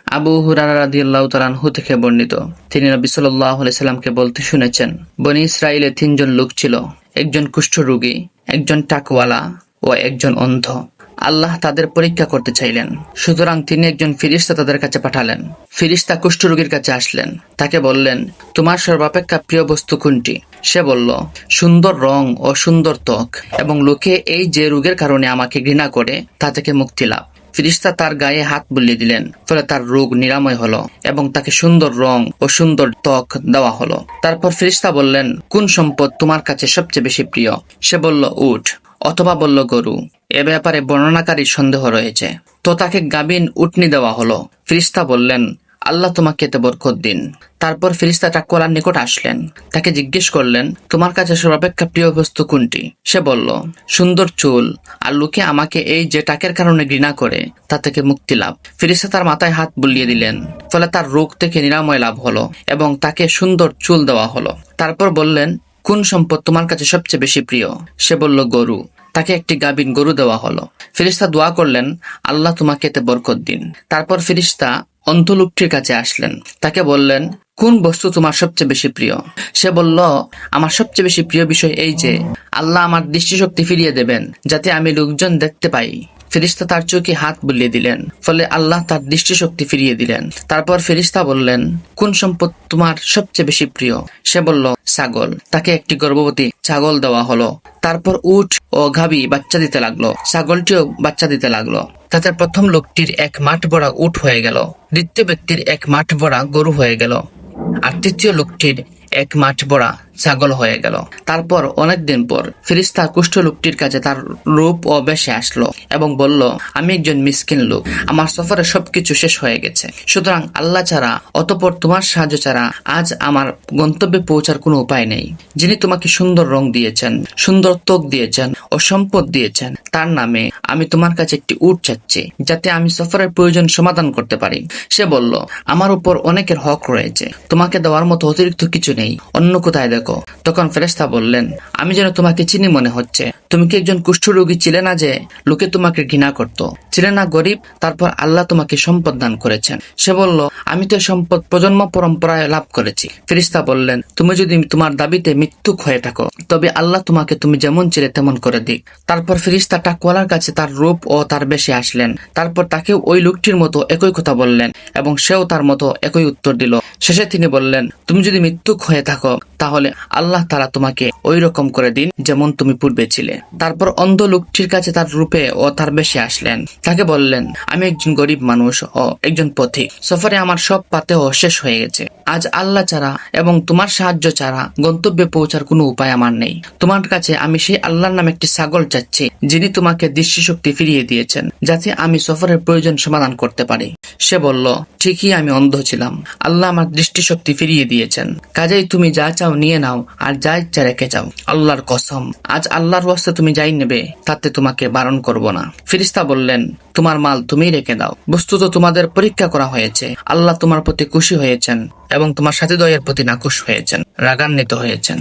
আবু হুরায়রা রাদিয়াল্লাহু তাআলা আনহু থেকে বর্ণিত, তিনি নবী সাল্লাল্লাহু আলাইহি সাল্লামকে বলতে শুনেছেন, বনী ইসরাইলে 3 জন লোক ছিল, একজন কুষ্ঠরোগী, একজন টাকওয়ালা ও একজন অন্ধ। আল্লাহ তাদের পরীক্ষা করতে চাইলেন, সুতরাং তিনি একজন ফিরিস্তা তাদের কাছে পাঠালেন। ফিরিস্তা কুষ্ঠরোগীর কাছে আসলেন, তাকে বললেন, তোমার সর্বাপেক্ষা প্রিয় বস্তু কোনটি? সে বলল, সুন্দর রং ও সুন্দর ত্বক, এবং লোকে এই যে রোগের কারণে আমাকে ঘৃণা করে তা থেকে মুক্তি লাভ। ফিরিস্তা তার গায়ে হাত বুলিয়ে দিলেন, ফলে তার রোগ নিরাময় হলো এবং তাকে সুন্দর রং ও সুন্দর ত্বক দেওয়া হলো। তারপর ফিরিস্তা বললেন, কোন সম্পদ তোমার কাছে সবচেয়ে বেশি প্রিয়? সে বলল, উট, অথবা বলল গরু। এ ব্যাপারে বর্ণনাকারীর সন্দেহ রয়েছে। তো তাকে গাভীন উটনি দেওয়া হলো। ফিরিস্তা বললেন, আল্লাহ তোমাকে এতে বরকত দিন। তারপর ফিরিস্তা টাকওয়ালার নিকট আসলেন, তাকে জিজ্ঞেস করলেন, তোমার কাছে সর্বাপেক্ষা প্রিয় বস্তু কোনটি? সে বলল, সুন্দর চুল, আর লোকে আমাকে এই যে টাকের কারণে ঘৃণা করে তা থেকে মুক্তি লাভ। ফিরিস্তা তার মাথায় হাত বুলিয়ে দিলেন, ফলে তার রোগ থেকে নিরাময় লাভ হলো এবং তাকে সুন্দর চুল দেওয়া হলো। তারপর বললেন, কোন সম্পদ তোমার কাছে সবচেয়ে বেশি প্রিয়? সে বলল, গরু। তাকে একটি গাভীন গরু দেওয়া হলো। ফিরিস্তা দোয়া করলেন, আল্লাহ তোমাকে এতে বরকত দিন। তারপর ফিরিস্তা অন্ধ লোকটির কাছে আসলেন, তাকে বললেন, কোন বস্তু তোমার সবচেয়ে বেশি প্রিয়? সে বলল, আমার সবচেয়ে বেশি প্রিয় বিষয় এই যে আল্লাহ আমার দৃষ্টিশক্তি ফিরিয়ে দেবেন, যাতে আমি লোকজন দেখতে পাই। ফেরেশতা তার চোখে হাত বুলিয়ে দিলেন, ফলে আল্লাহ তার দৃষ্টিশক্তি ফিরিয়ে দিলেন। তারপর ফেরেশতা বললেন, কোন সম্পদ তোমার সবচেয়ে বেশি প্রিয়? সে বলল, ছাগল। তাকে একটি গর্ভবতী ছাগল দেওয়া হলো। তারপর উট ও গাভী বাচ্চা দিতে লাগলো, ছাগলটিও বাচ্চা দিতে লাগলো। তাতে প্রথম লোকটির 1 মাঠ ভরা উট হয়ে গেল, দ্বিতীয় ব্যক্তির 1 মাঠ ভরা গরু হয়ে গেল, আর তৃতীয় লোকটির 1 মাঠ ভরা ছাগল হয়ে গেল। তারপর অনেকদিন পর ফেরেশতা কুষ্ঠ লোকটির কাছে তার রূপ ও বেশে আসলো এবং বলল, আমি একজন মিসকিন লোক, আমার সফরে সবকিছু শেষ হয়ে গেছে, সুতরাং আল্লাহ ছাড়া, অতঃপর তোমার সাহায্য ছাড়া আজ আমার গন্তব্যে পৌঁছার কোনো উপায় নেই। যিনি তোমাকে সুন্দর রং দিয়েছেন, সুন্দর ত্বক দিয়েছেন ও সম্পদ দিয়েছেন, তার নামে আমি তোমার কাছে একটি উট চাচ্ছি, যাতে আমি সফরের প্রয়োজন সমাধান করতে পারি। সে বলল, আমার উপর অনেকের হক রয়েছে, তোমাকে দেওয়ার মতো অতিরিক্ত কিছু নেই, অন্য কোথায় দেখো। তখন ফেরেশতা বললেন, আমি যেন তোমাকে চিনি মনে হচ্ছে। তুমি কি একজন কুষ্ঠরোগী ছিলে না যে লোকে তোমাকে ঘৃণা করত? ছিলে না গরিব? তারপর আল্লাহ তোমাকে সম্পদ দান করেছেন। সে বলল, আমি তো সম্পদ প্রজন্ম পরম্পরায় লাভ করেছি। ফেরেশতা বললেন, তুমি যদি তোমার দাবিতে মিথ্যুক হয়ে থাকো, তবে আল্লাহ তোমাকে তুমি যেমন ছিলে তেমন করে দিক। তারপর ফেরেশতা টাকওয়ালার কাছে তার রূপ ও তার বেশে আসলেন। তারপর তাকেও ওই লোকটির মতো একই কথা বললেন এবং সেও তার মতো একই উত্তর দিল। শেষে তিনি বললেন, তুমি যদি মিথ্যুক হয়ে থাকো, তাহলে আল্লাহ তাআলা তোমাকে ওই রকম করে দিন যেমন তুমি পূর্বে ছিলে। তারপর অন্ধ লোকটির কাছে তার রূপে ও তার বেশে আসলেন, তাকে বললেন, আমি একজন গরিব মানুষ ও একজন পথিক, সফরে আমার সব পাতেও শেষ হয়ে গেছে। আজ আল্লাহ ছাড়া এবং তোমার সাহায্য ছাড়া গন্তব্যে পৌঁছার কোনো উপায় আমার নেই। তোমার কাছে আমি সেই আল্লাহর নামে একটি ছাগল চাচ্ছি, যিনি তোমাকে দৃষ্টিশক্তি ফিরিয়ে দিয়েছেন, যাতে আমি সফরের প্রয়োজন সমাধান করতে পারি। সে বলল, ঠিকই, আমি অন্ধ ছিলাম, আল্লাহ আমার দৃষ্টিশক্তি ফিরিয়ে দিয়েছেন, কাজেই তুমি যা চাও নিয়ে নাও, আর যা ইচ্ছা রেখে যাও। আল্লাহর কসম, আজ আল্লাহর ওয়াস্তে তুমি যাই নেবে, তাতে তোমাকে বারণ করব না। ফেরেশতা বললেন, তোমার মাল তুমি রেখে দাও, বস্তুত তোমাদের পরীক্ষা করা হয়েছে, আল্লাহ তোমার প্রতি খুশি হয়েছেন এবং তোমার সাথীদ্বয়ের প্রতি নাখুশ হয়েছেন, রাগান্বিত হয়েছেন।